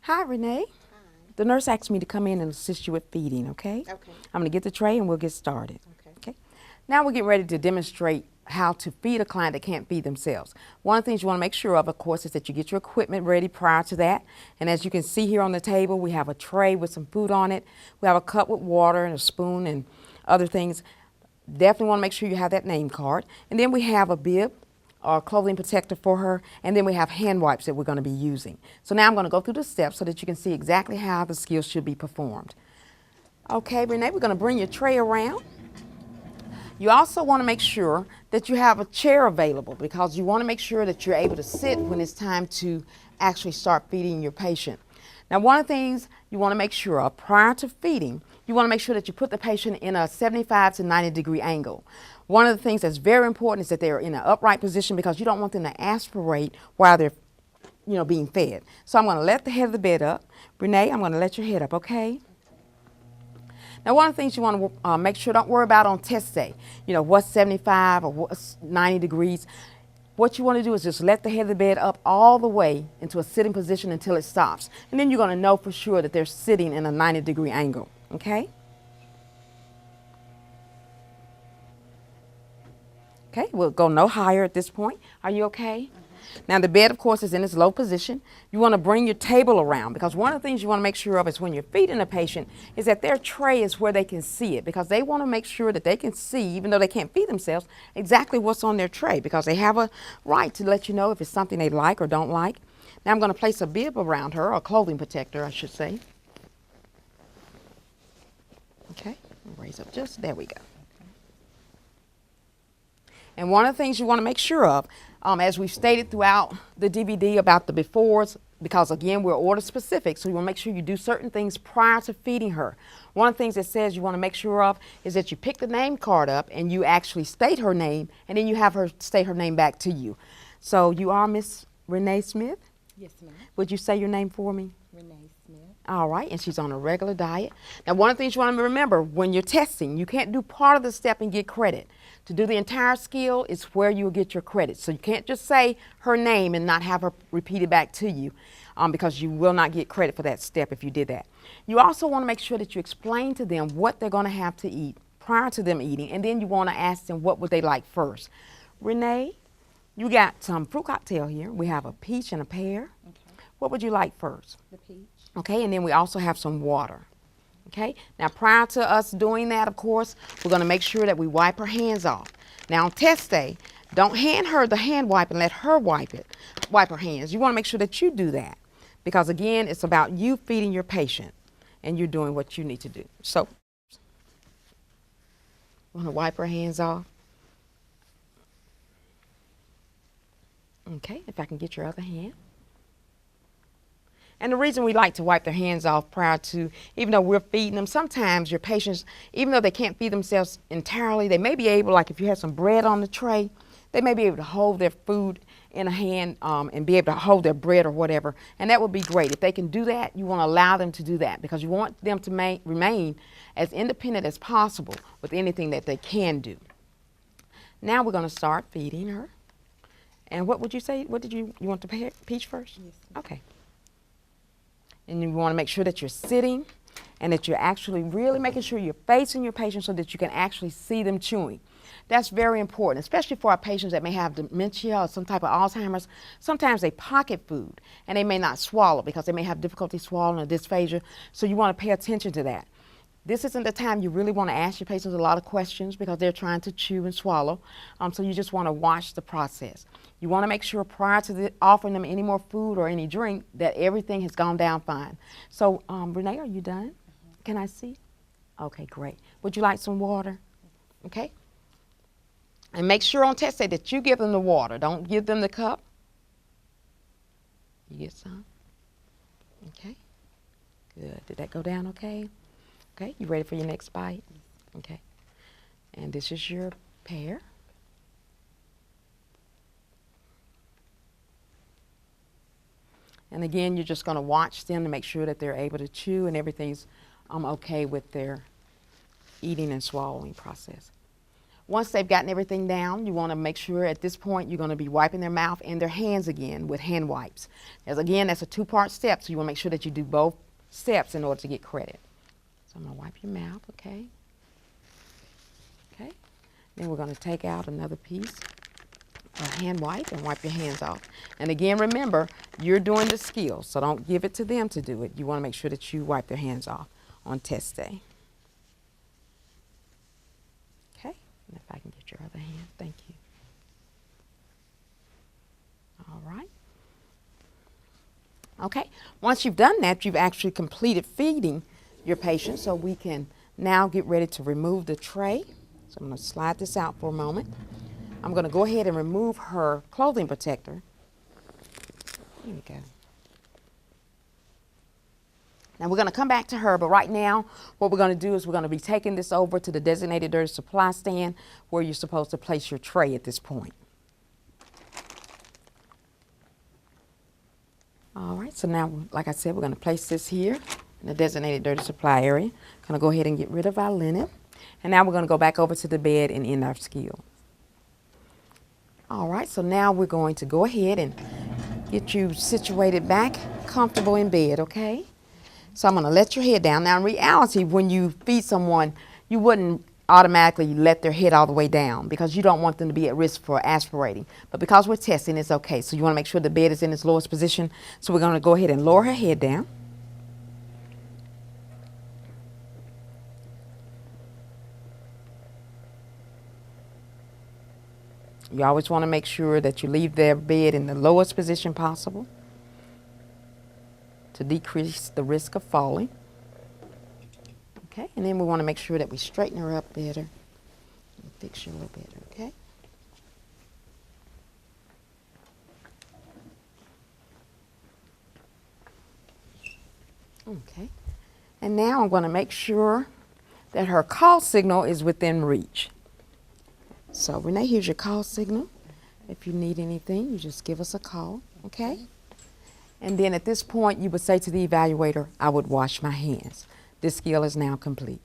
Hi, Renee. Hi. The nurse asked me to come in and assist you with feeding, okay? Okay. I'm going to get the tray and we'll get started. Okay. Okay. Now we're getting ready to demonstrate how to feed a client that can't feed themselves. One of the things you want to make sure of course, is that you get your equipment ready prior to that. And as you can see here on the table, we have a tray with some food on it. We have a cup with water and a spoon and other things. Definitely want to make sure you have that name card. And then we have a bib or clothing protector for her, and then we have hand wipes that we're going to be using. So now I'm going to go through the steps so that you can see exactly how the skills should be performed. Okay, Renee, we're going to bring your tray around. You also want to make sure that you have a chair available because you want to make sure that you're able to sit when it's time to actually start feeding your patient. Now, one of the things you want to make sure of prior to feeding, you want to make sure that you put the patient in a 75 to 90 degree angle. One of the things that's very important is that they're in an upright position because you don't want them to aspirate while they're being fed. So I'm going to let the head of the bed up. Renee, I'm going to let your head up, okay? Now, one of the things you want to make sure, don't worry about on test day, what's 75 or what's 90 degrees. What you want to do is just let the head of the bed up all the way into a sitting position until it stops. And then you're going to know for sure that they're sitting in a 90-degree angle, okay? Okay, we'll go no higher at this point. Are you okay? Now the bed, of course, is in its low position. You want to bring your table around because one of the things you want to make sure of is when you're feeding a patient is that their tray is where they can see it because they want to make sure that they can see, even though they can't feed themselves, exactly what's on their tray because they have a right to let you know if it's something they like or don't like. Now I'm going to place a bib around her, or a clothing protector, I should say. Okay, raise up just, there we go. And one of the things you want to make sure of, as we've stated throughout the DVD about the befores, because again, we're order specific, so you want to make sure you do certain things prior to feeding her. One of the things that says you want to make sure of is that you pick the name card up and you actually state her name, and then you have her state her name back to you. So you are Miss Renee Smith? Yes, ma'am. Would you say your name for me? Renee Smith. All right, and she's on a regular diet. Now, one of the things you want to remember when you're testing, you can't do part of the step and get credit. To do the entire skill is where you'll get your credit. So you can't just say her name and not have her repeat it back to you because you will not get credit for that step if you did that. You also want to make sure that you explain to them what they're going to have to eat prior to them eating, and then you want to ask them what would they like first. Renee, you got some fruit cocktail here. We have a peach and a pear. Okay. What would you like first? The peach. Okay, and then we also have some water. Okay, now prior to us doing that, of course, we're going to make sure that we wipe her hands off. Now on test day, don't hand her the hand wipe and let her wipe her hands. You want to make sure that you do that because again, it's about you feeding your patient and you're doing what you need to do. So, want to wipe her hands off. Okay, if I can get your other hand. And the reason we like to wipe their hands off prior to, even though we're feeding them, sometimes your patients, even though they can't feed themselves entirely, they may be able, like if you have some bread on the tray, they may be able to hold their food in a hand and be able to hold their bread or whatever. And that would be great. If they can do that, you want to allow them to do that because you want them to remain as independent as possible with anything that they can do. Now we're going to start feeding her. And what would you say? What did you want the peach first? Yes. Okay. And you want to make sure that you're sitting and that you're actually really making sure you're facing your patient so that you can actually see them chewing. That's very important, especially for our patients that may have dementia or some type of Alzheimer's. Sometimes they pocket food and they may not swallow because they may have difficulty swallowing or dysphagia. So you want to pay attention to that. This isn't the time you really want to ask your patients a lot of questions because they're trying to chew and swallow. So you just want to watch the process. You want to make sure prior to offering them any more food or any drink that everything has gone down fine. So, Renee, are you done? Can I see? Okay, great. Would you like some water? Okay. And make sure on test day that you give them the water. Don't give them the cup. You get some? Okay. Good. Did that go down okay? Okay, you ready for your next bite? Okay. And this is your pear. And again, you're just going to watch them to make sure that they're able to chew and everything's okay with their eating and swallowing process. Once they've gotten everything down, you want to make sure at this point you're going to be wiping their mouth and their hands again with hand wipes. As again, that's a two-part step, so you want to make sure that you do both steps in order to get credit. So I'm going to wipe your mouth, okay? Okay. Then we're going to take out another piece of hand wipe and wipe your hands off. And again, remember, you're doing the skill, so don't give it to them to do it. You want to make sure that you wipe their hands off on test day. Okay. And if I can get your other hand, thank you. All right. Okay. Once you've done that, you've actually completed feeding your patient, so we can now get ready to remove the tray. So I'm going to slide this out for a moment. I'm going to go ahead and remove her clothing protector. Here we go. Now we're going to come back to her, but right now what we're going to do is we're going to be taking this over to the designated dirty supply stand where you're supposed to place your tray at this point. All right, so now, like I said, we're going to place this here in the designated dirty supply area. Going to go ahead and get rid of our linen. And now we're going to go back over to the bed and end our skill. All right, so now we're going to go ahead and get you situated back comfortable in bed, okay? So I'm going to let your head down. Now, in reality, when you feed someone, you wouldn't automatically let their head all the way down because you don't want them to be at risk for aspirating. But because we're testing, it's okay. So you want to make sure the bed is in its lowest position. So we're going to go ahead and lower her head down. You always want to make sure that you leave their bed in the lowest position possible to decrease the risk of falling. Okay, and then we want to make sure that we straighten her up better and fix her a little better, okay? Okay, and now I'm going to make sure that her call signal is within reach. So Renee, here's your call signal. If you need anything, you just give us a call, okay? And then at this point, you would say to the evaluator, I would wash my hands. This skill is now complete.